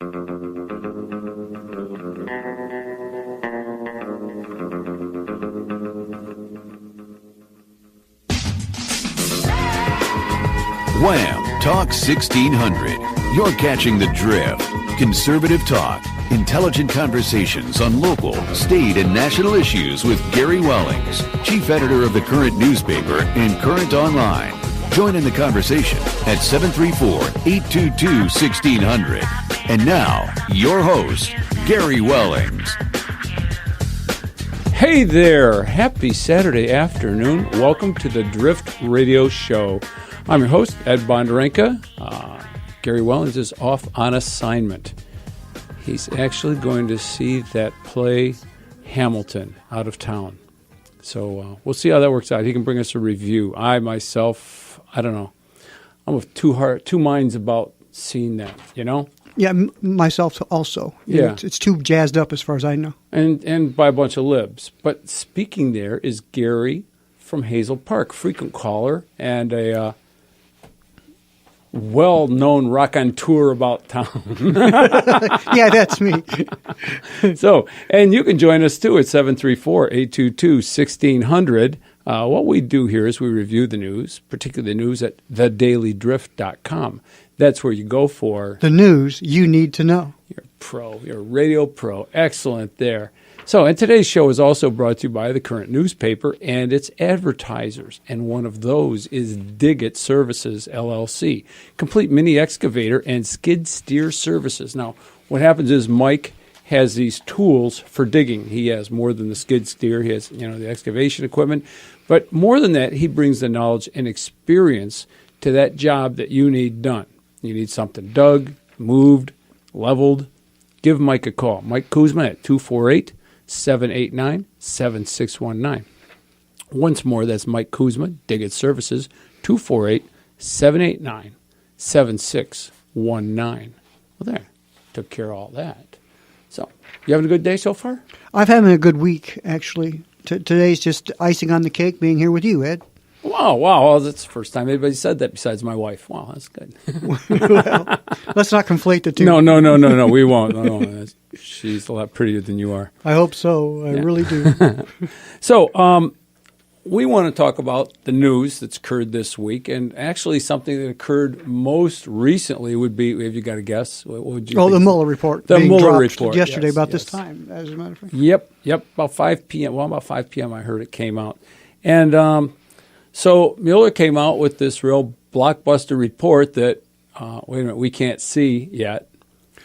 Wham! Talk 1600. You're catching the drift. Conservative talk. Intelligent conversations on local, state, and national issues with Gary Wellings, chief editor of the Current newspaper and Current Online. Join in the conversation at 734-822-1600. And now, your host, Gary Wellings. Hey there. Happy Saturday afternoon. Welcome to the Drift Radio Show. I'm your host, Ed Bonderenka. Gary Wellings is off on assignment. He's actually going to see that play Hamilton out of town. So we'll see how that works out. He can bring us a review. I don't know. I'm of two minds about seeing that, you know? Yeah, myself also. Yeah. It's too jazzed up as far as I know. And by a bunch of libs. But speaking there is Gary from Hazel Park, frequent caller and a well-known raconteur about town. Yeah, that's me. So, and you can join us too at 734-822-1600. What we do here is we review the news, particularly the news at thedailydrift.com. That's where you go for the news you need to know. You're a pro. You're a radio pro. Excellent there. So, and today's show is also brought to you by the Current newspaper and its advertisers. And one of those is Diggett Services, LLC. Complete mini excavator and skid steer services. Now, what happens is Mike has these tools for digging. He has more than the skid steer. He has, the excavation equipment. But more than that, he brings the knowledge and experience to that job that you need done. You need something dug, moved, leveled. Give Mike a call. Mike Kuzma at 248-789-7619. Once more, that's Mike Kuzma, Diggett Services, 248-789-7619. Well, there. Took care of all that. So, you having a good day so far? I've having a good week, actually. Today's just icing on the cake being here with you, Ed. Wow. Well, that's the first time anybody said that besides my wife. Wow, that's good. Well, let's not conflate the two. No, we won't. No, she's a lot prettier than you are. I hope so. I really do. So, we want to talk about the news that's occurred this week, and actually something that occurred most recently would be, have you got a guess? What would you think? The Mueller report. The Mueller dropped report. Yesterday yes, about this time, as a matter of fact. Yep. About 5 p.m. Well, about 5 p.m. I heard it came out. And so Mueller came out with this real blockbuster report that, we can't see yet.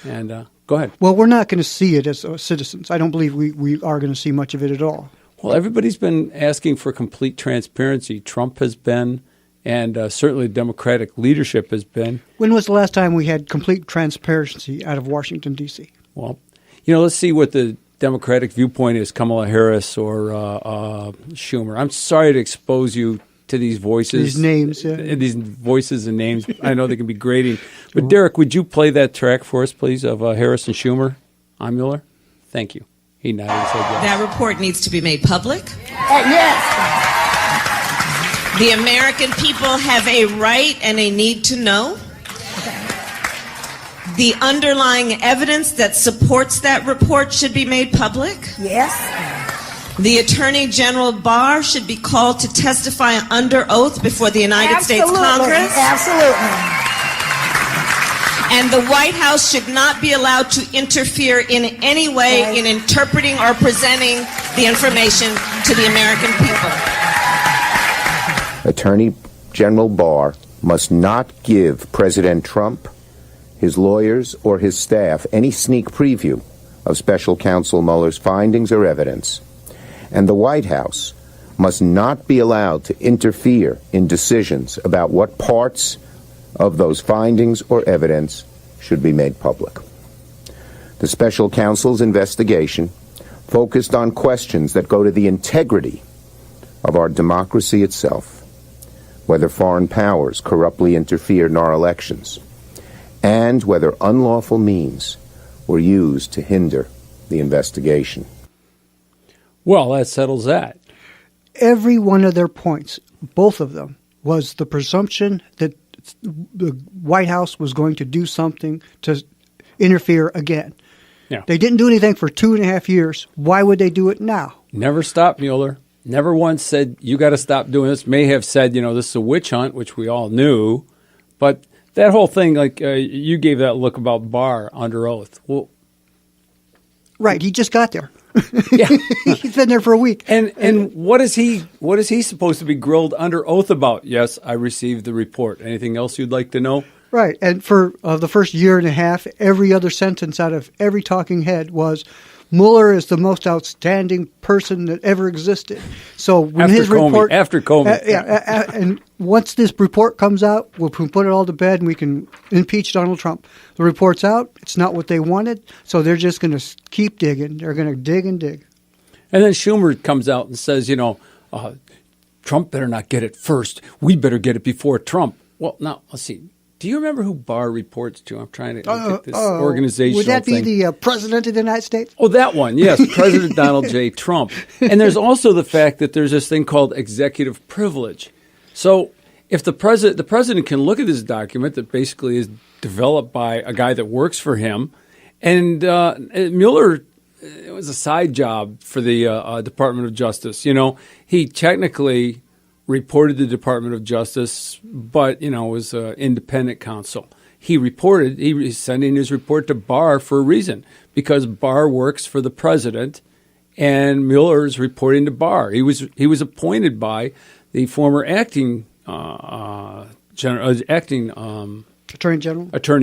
And go ahead. Well, we're not going to see it as citizens. I don't believe we are going to see much of it at all. Well, everybody's been asking for complete transparency. Trump has been, and certainly Democratic leadership has been. When was the last time we had complete transparency out of Washington, D.C.? Well, let's see what the Democratic viewpoint is, Kamala Harris or Schumer. I'm sorry to expose you to these voices. These names, yeah. These voices and names. I know they can be grating. But, Derek, would you play that track for us, please, of Harris and Schumer on Mueller? Thank you. He nodded and said yes. That report needs to be made public. Yes. The American people have a right and a need to know. The underlying evidence that supports that report should be made public. Yes. The Attorney General Barr should be called to testify under oath before the United States Congress. Absolutely. And the White House should not be allowed to interfere in any way in interpreting or presenting the information to the American people. Attorney General Barr must not give President Trump, his lawyers, or his staff any sneak preview of Special Counsel Mueller's findings or evidence. And the White House must not be allowed to interfere in decisions about what parts of those findings or evidence should be made public. The special counsel's investigation focused on questions that go to the integrity of our democracy itself, whether foreign powers corruptly interfered in our elections, and whether unlawful means were used to hinder the investigation. Well, that settles that. Every one of their points, both of them, was the presumption that the White House was going to do something to interfere again. Yeah. They didn't do anything for 2.5 years. Why would they do it now? Never stopped Mueller. Never once said, you got to stop doing this. May have said, this is a witch hunt, which we all knew. But that whole thing, like you gave that look about Barr under oath. Well, right. He just got there. yeah. He's been there for a week. And what is he supposed to be grilled under oath about? Yes, I received the report. Anything else you'd like to know? Right. And for the first year and a half, every other sentence out of every talking head was, Mueller is the most outstanding person that ever existed. So when after his Comey, report, after Comey, and once this report comes out, we'll put it all to bed and we can impeach Donald Trump. The report's out; it's not what they wanted, so they're just going to keep digging. They're going to dig and dig. And then Schumer comes out and says, Trump better not get it first. We better get it before Trump. Well, now let's see. Do you remember who Barr reports to? I'm trying to look at this organizational Would that be thing. the President of the United States? Oh, that one, yes, President Donald J. Trump. And there's also the fact that there's this thing called executive privilege. So if the president can look at this document that basically is developed by a guy that works for him, and Mueller, it was a side job for the Department of Justice. He technically reported the Department of Justice, but, was an independent counsel. He was sending his report to Barr for a reason, because Barr works for the president, and Mueller is reporting to Barr. He was appointed by the former acting Attorney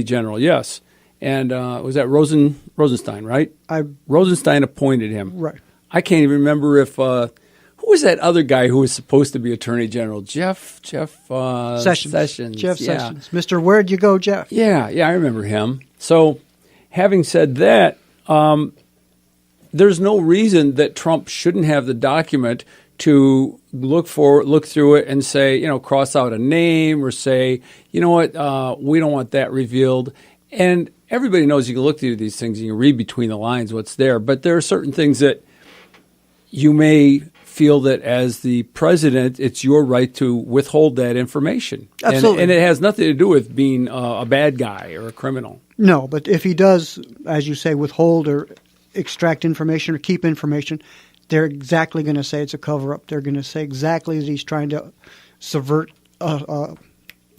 General, yes. And was that Rosenstein, right? Rosenstein appointed him. Right. I can't even remember if who was that other guy who was supposed to be Attorney General? Jeff Sessions. Jeff yeah. Sessions. Mr. Where'd you go, Jeff? Yeah, I remember him. So, having said that, there's no reason that Trump shouldn't have the document to look through it and say, cross out a name or say, we don't want that revealed. And everybody knows you can look through these things and you can read between the lines what's there. But there are certain things that you may feel that as the president, it's your right to withhold that information. Absolutely. And it has nothing to do with being a bad guy or a criminal. No, but if he does, as you say, withhold or extract information or keep information, they're exactly going to say it's a cover-up. They're going to say exactly that he's trying to subvert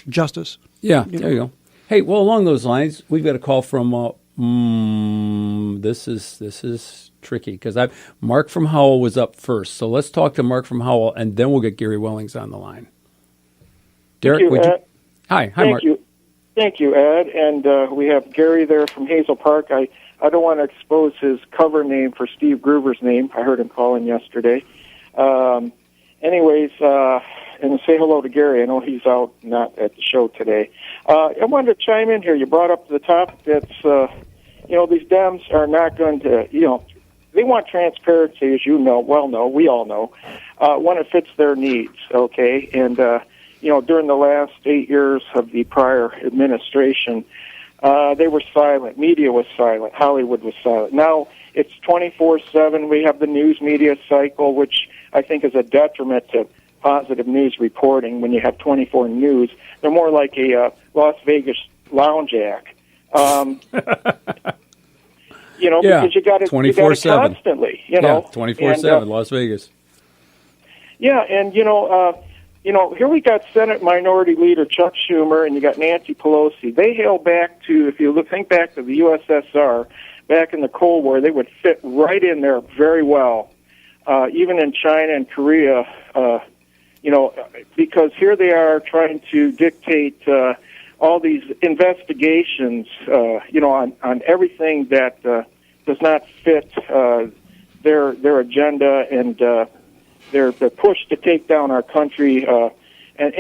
justice. Yeah, there you go. Hey, well, along those lines, we've got a call from this is tricky because Mark from Howell was up first. So let's talk to Mark from Howell, and then we'll get Gary Wellings on the line. Derek, Thank you, Ed. Hi, Thank Mark. Thank you, Ed. And we have Gary there from Hazel Park. I don't want to expose his cover name for Steve Gruber's name. I heard him calling yesterday. Anyways, and say hello to Gary. I know he's out, not at the show today. I wanted to chime in here. You brought up the topic that's, these Dems are not going to, they want transparency, as we all know, when it fits their needs, okay? And, during the last 8 years of the prior administration, they were silent. Media was silent. Hollywood was silent. Now it's 24/7. We have the news media cycle, which I think is a detriment to positive news reporting. When you have 24 news, they're more like a Las Vegas lounge act. Because you got it 24/7 constantly. 24/7, Las Vegas. Yeah, and here we got Senate Minority Leader Chuck Schumer, and you got Nancy Pelosi. They hail back to, if you think back to the USSR, back in the Cold War, they would fit right in there very well, even in China and Korea. Because here they are trying to dictate all these investigations, on everything that does not fit their agenda and their push to take down our country. And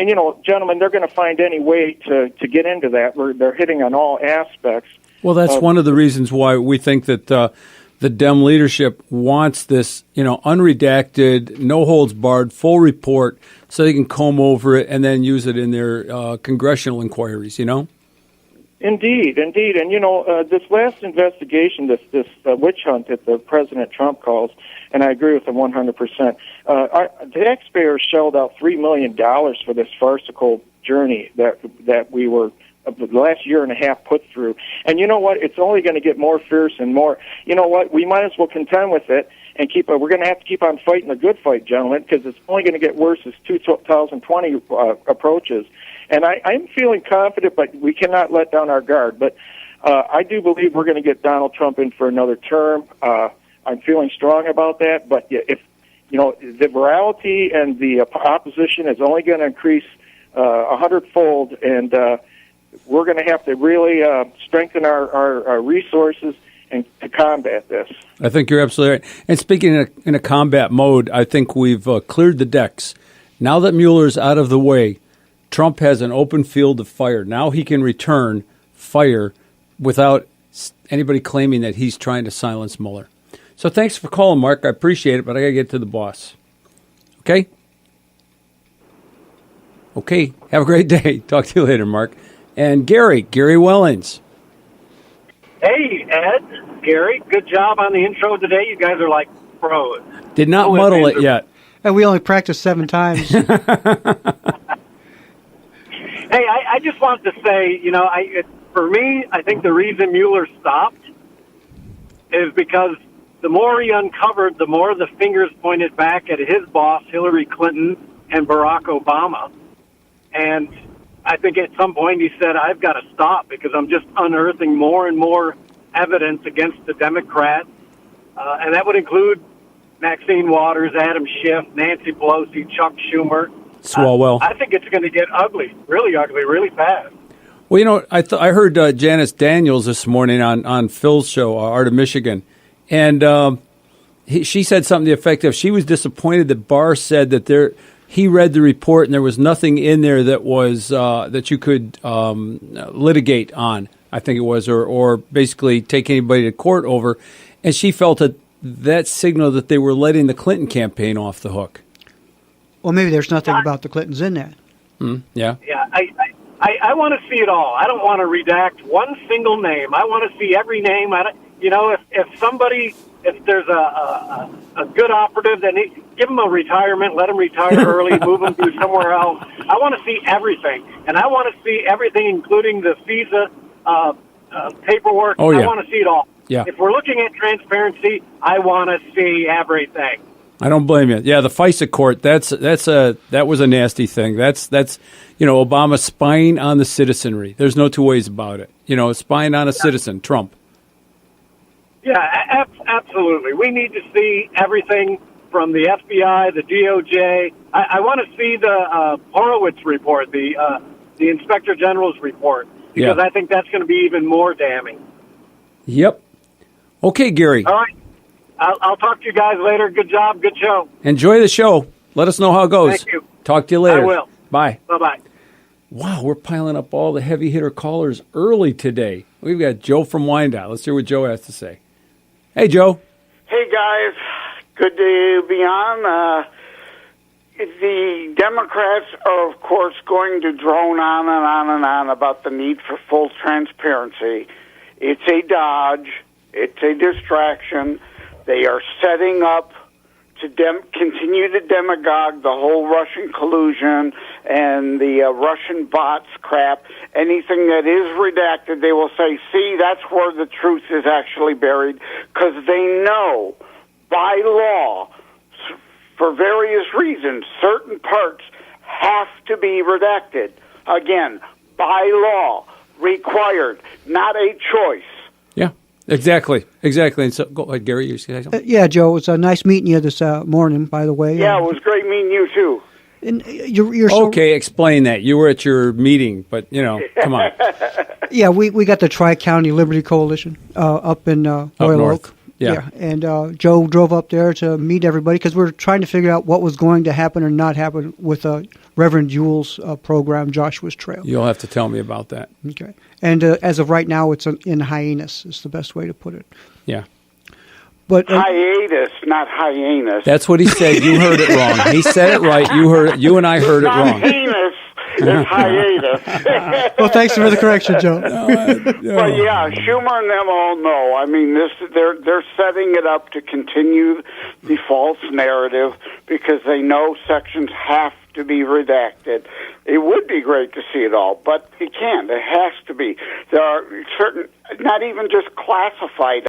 gentlemen, they're going to find any way to get into that. They're hitting on all aspects. Well, that's one of the reasons why we think that the Dem leadership wants this, unredacted, no holds barred, full report, so they can comb over it and then use it in their congressional inquiries. Indeed. And, this last investigation, this witch hunt that the President Trump calls, and I agree with him 100%, our taxpayers shelled out $3 million for this farcical journey that we were of the last year and a half put through. And you know what? It's only going to get more fierce and more. You know what? We might as well contend with it and keep. We're going to have to keep on fighting the good fight, gentlemen, because it's only going to get worse as 2020 approaches. And I'm feeling confident, but we cannot let down our guard. But I do believe we're going to get Donald Trump in for another term. I'm feeling strong about that. But if the virality and the opposition is only going to increase 100-fold, and we're going to have to really strengthen our resources and to combat this. I think you're absolutely right. And speaking in a combat mode, I think we've cleared the decks. Now that Mueller's out of the way, Trump has an open field of fire. Now he can return fire without anybody claiming that he's trying to silence Mueller. So thanks for calling, Mark. I appreciate it, but I got to get to the boss. Okay? Okay. Have a great day. Talk to you later, Mark. And Gary Wellings. Hey, Ed, Gary, good job on the intro today. You guys are like pros. Did not muddle it yet. And we only practiced 7 times. Hey, I just wanted to say, for me, I think the reason Mueller stopped is because the more he uncovered, the more the fingers pointed back at his boss, Hillary Clinton, and Barack Obama. And I think at some point he said, I've got to stop because I'm just unearthing more and more evidence against the Democrats. And that would include Maxine Waters, Adam Schiff, Nancy Pelosi, Chuck Schumer. Swalwell. I think it's going to get ugly, really fast. Well, I heard Janice Daniels this morning on Phil's show, Art of Michigan, and she said something to the effect of she was disappointed that Barr said that he read the report and there was nothing in there that was that you could litigate on, I think it was, or basically take anybody to court over, and she felt that signaled that they were letting the Clinton campaign off the hook. Well, maybe there's nothing about the Clintons in that. Yeah. Yeah, I want to see it all. I don't want to redact one single name. I want to see every name. If there's a good operative, then give them a retirement, let them retire early, move them to somewhere else. I want to see everything, and I want to see everything, including the FISA paperwork. Oh, yeah. I want to see it all. Yeah. If we're looking at transparency, I want to see everything. I don't blame you. Yeah, the FISA court, that was a nasty thing. That's Obama spying on the citizenry. There's no two ways about it. Spying on a citizen, Trump. Yeah, absolutely. We need to see everything from the FBI, the DOJ. I want to see the Horowitz report, the Inspector General's report, because I think that's going to be even more damning. Yep. Okay, Gary. All right. I'll talk to you guys later. Good job. Good show. Enjoy the show. Let us know how it goes. Thank you. Talk to you later. I will. Bye. Bye-bye. Wow, we're piling up all the heavy hitter callers early today. We've got Joe from Wyandotte. Let's hear what Joe has to say. Hey, Joe. Hey, guys. Good to be on. The Democrats are, of course, going to drone on and on and on about the need for full transparency. It's a dodge. It's a distraction. They are setting up to continue to demagogue the whole Russian collusion and the Russian bots crap. Anything that is redacted, they will say, see, that's where the truth is actually buried, because they know by law, for various reasons, certain parts have to be redacted. Again, by law, required, not a choice. Yeah. Exactly. And so, go ahead, Gary. You say something? Yeah, Joe, it was nice meeting you this morning, by the way. Yeah, it was great meeting you, too. And you're so, okay, explain that. You were at your meeting, but, come on. Yeah, we got the Tri-County Liberty Coalition up in Royal Oak. Yeah. And Joe drove up there to meet everybody because we're trying to figure out what was going to happen or not happen with Reverend Jules' program, Joshua's Trail. You'll have to tell me about that. Okay. And as of right now, it's in hiatus is the best way to put it. Yeah. But hiatus, not hyenas. That's what he said. You heard it wrong. He said it right. You and I heard it wrong. Heinous It's hiatus. Well, thanks for the correction, Joe. But yeah, Schumer and them all know. I mean, they're setting it up to continue the false narrative because they know sections have to be redacted. It would be great to see it all, but it can't. It has to be. There are certain, not even just classified